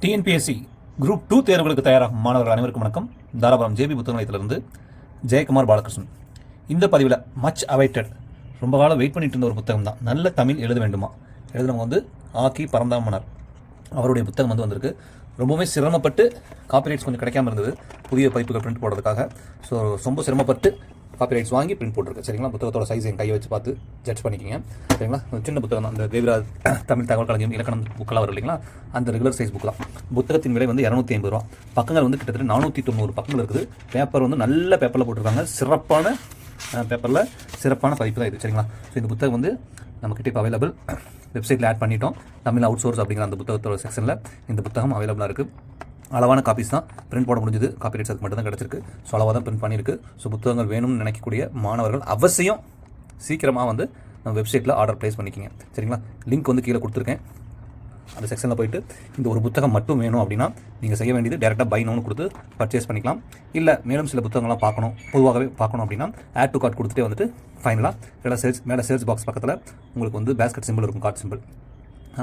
TNPSC group 2 தேர்வுகளுக்கு தயாராகும் மாணவர்கள் அனைவருக்கும் வணக்கம். தாராபுரம் ஜேபி புத்தக நிலையத்திலிருந்து ஜெயக்குமார் பாலகிருஷ்ணன். இந்த பதிவில் மச் அவைட்டட், ரொம்ப காலம் வெயிட் பண்ணிட்டு இருந்த ஒரு புத்தகம் தான். நல்ல தமிழ் எழுத வேண்டுமா, எழுதுனவங்க வந்து ஆக்கி பரந்தாமனர் அவருடைய புத்தகம் வந்திருக்கு. ரொம்பவுமே சிரமப்பட்டு காப்பிரைட்ஸ் கொஞ்சம் கிடைக்காம இருந்தது புதிய பதிப்புகள் பிரிண்ட் போடுறதுக்காக. ஸோ ரொம்ப சிரமப்பட்டு காப்பிரைட்ஸ் வாங்கி பிரிண்ட் போட்டிருக்கு. சரிங்களா, புத்தகத்தோட சைஸ் என் கையை வச்சு பார்த்து ஜட்ஜ் பண்ணிக்கிங்க. சரிங்களா, சின்ன புத்தகம் தான். அந்த தேவிராஜ் தமிழ் தகவல் களஞ்சியம் இலக்கணம் புக்கெல்லாம் வரும் இல்லைங்களா, அந்த ரெகுலர் சைஸ் புக் தான். புத்தகத்தின் விலை வந்து 250 ரூபா. பக்கங்கள் வந்து கிட்டத்தட்ட 490 பக்கங்கள் இருக்குது. பேப்பர் வந்து நல்ல பேப்பரில் போட்டிருக்காங்க. சிறப்பான பேப்பரில் சிறப்பான பதிப்பு தான் இது. சரிங்களா, ஸோ இந்த புத்தகம் வந்து நம்மக்கிட்ட இப்போ அவைலபிள். வெப்சைட்டில் ஆட் பண்ணிட்டோம். தமிழ் அவுட் சோர்ஸ் அப்படிங்கிற அந்த புத்தகத்தோட செக்ஷனில் இந்த புத்தகம் அவைலபிளாக இருக்குது. அளவான காப்பீஸ் தான் பிரிண்ட் போட முடிஞ்சது. காப்பிரைட்ஸ் அதுக்கு மட்டும் தான் கிடச்சிருக்கு. ஸோ அளவாக தான் பிரிண்ட் பண்ணியிருக்கு. ஸோ புத்தகங்கள் வேணும்னு நினைக்கக்கூடிய மாணவர்கள் அவசியம் சீக்கிரமாக வந்து நம்ம வெப்சைட்டில் ஆர்டர் ப்ளேஸ் பண்ணிக்கிங்க. சரிங்களா, லிங்க் வந்து கீழே கொடுத்துருக்கேன். அந்த செக்ஷனில் போய்ட்டு இந்த ஒரு புத்தகம் மட்டும் வேணும் அப்படின்னா நீங்கள் செய்ய வேண்டியது டேரெக்டாக பை நோன்னு கொடுத்து பர்ச்சேஸ் பண்ணிக்கலாம். இல்லை மேலும் சில புத்தகங்கள்லாம் பார்க்கணும், பொதுவாகவே பார்க்கணும் அப்படின்னா ஆட் டு கார்ட் கொடுத்துட்டே வந்துட்டு ஃபைனலாக மேலே சர்ச் பாக்ஸ் பக்கத்தில் உங்களுக்கு வந்து பேஸ்கெட் சிம்பிள் இருக்கும், கார்ட் சிம்பிள்.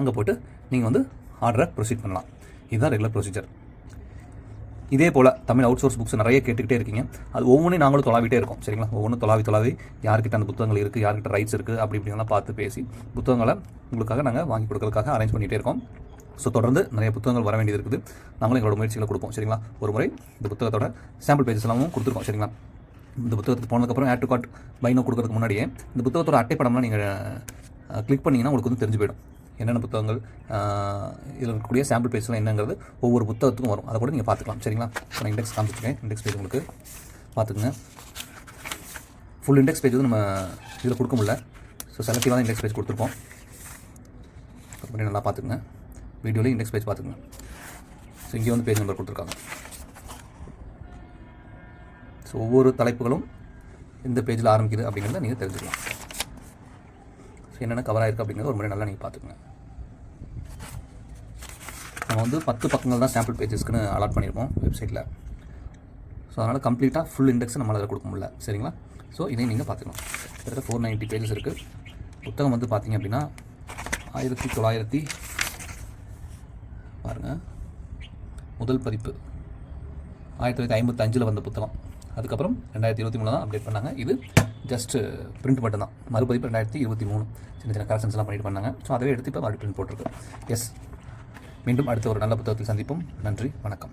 அங்கே போய்ட்டு நீங்கள் வந்து ஆர்டரை ப்ரொசீட் பண்ணலாம். இதுதான் ரெகுலர் ப்ரொசீஜர். இதே போல் தமிழ் அவுட் சோர்ஸ் புக்ஸ் நிறைய கேட்டுக்கிட்டே இருக்கீங்க. அது ஒவ்வொன்றையும் நாங்களும் தொலாவிட்டே இருக்கோம். சரிங்களா, ஒவ்வொன்றும் தொலாவி யார்கிட்ட அந்த புத்தகங்கள் இருக்குது, யார்கிட்ட ரைட்ஸ் இருக்குது, அப்படி இப்படிலாம் பார்த்து பேசி புத்தகங்களை உங்களுக்காக நாங்கள் வாங்கி கொடுக்கறதுக்காக அரேஞ்ச் பண்ணிகிட்டே இருக்கோம். ஸோ தொடர்ந்து நிறைய புத்தகங்கள் வர வேண்டியது இருக்குது. நாங்களும் எங்களோட முயற்சிகளை கொடுப்போம். சரிங்களா, ஒரு முறை இந்த புத்தகத்தோட சாம்பிள் பேஜஸ் எல்லாமும் கொடுத்துருக்கோம். சரிங்களா, இந்த புத்தகத்துக்கு போனதுக்கப்புறம் ஆட் டு கார்ட் பைனோ கொடுக்கறதுக்கு முன்னாடியே இந்த புத்தகத்தோட அட்டைப்படம்லாம் நீங்கள் கிளிக் பண்ணிங்கன்னா உங்களுக்கு வந்து தெரிஞ்சு போயிடும் என்னென்ன புத்தகங்கள் இதில் இருக்கக்கூடிய சாம்பிள் பேஜ்லாம் என்னங்கிறது ஒவ்வொரு புத்தகத்துக்கும் வரும். அதை கூட நீங்கள் பார்த்துக்கலாம். சரிங்களா, நான் இண்டெக்ஸ் காமிச்சிருக்கேன். இண்டெக்ஸ் பேஜ் உங்களுக்கு பார்த்துக்குங்க. ஃபுல் இண்டெக்ஸ் பேஜ் வந்து நம்ம இதில் கொடுக்க முடியல. ஸோ செலக்டிவான இண்டெக்ஸ் பேஜ் கொடுத்துருக்கோம். அப்படி நல்லா பார்த்துக்குங்க. வீடியோவில் இண்டெக்ஸ் பேஜ் பார்த்துக்குங்க. ஸோ இங்கே வந்து பேஜ் நம்பர் கொடுத்துருக்காங்க. ஸோ ஒவ்வொரு தலைப்புகளும் இந்த பேஜில் ஆரம்பிக்குது அப்படிங்கிறத நீங்கள் தெரிஞ்சுக்கலாம். ஸோ என்னென்ன கவர் ஆகிருக்கு அப்படிங்கிறத ஒரு முறை நல்லா நீங்கள் பார்த்துக்குங்க. நம்ம வந்து 10 பக்கங்கள் தான் சாம்பிள் பேஜஸ்க்குன்னு அலாட் பண்ணியிருக்கோம் வெப்சைட்டில். ஸோ அதனால் கம்ப்ளீட்டாக ஃபுல் இண்டெக்ஸ் நம்மளால் அதில் கொடுக்க முடியல. சரிங்களா, ஸோ இதையும் நீங்கள் பார்த்துக்கணும். கிட்டத்தட்ட 490 பேஜஸ் இருக்குது. புத்தகம் வந்து பார்த்தீங்க அப்படின்னா 1900 பாருங்கள், முதல் பதிப்பு 1955 வந்த புத்தகம். அதுக்கப்புறம் 2023 தான் அப்டேட் பண்ணாங்க. இது ஜஸ்ட் பிரிண்ட் மட்டும் தான். மறுபதிப்பு 2023 சின்ன சின்ன கரெக்ஷன்ஸ்லாம் பண்ணிட்டு பண்ணாங்க. ஸோ அதவே எடுத்து இப்போ மறுபடியும் பிரிண்ட் போட்டிருக்கு. எஸ், மீண்டும் அடுத்த ஒரு நல்ல புத்தகத்தில் சந்திப்போம். நன்றி, வணக்கம்.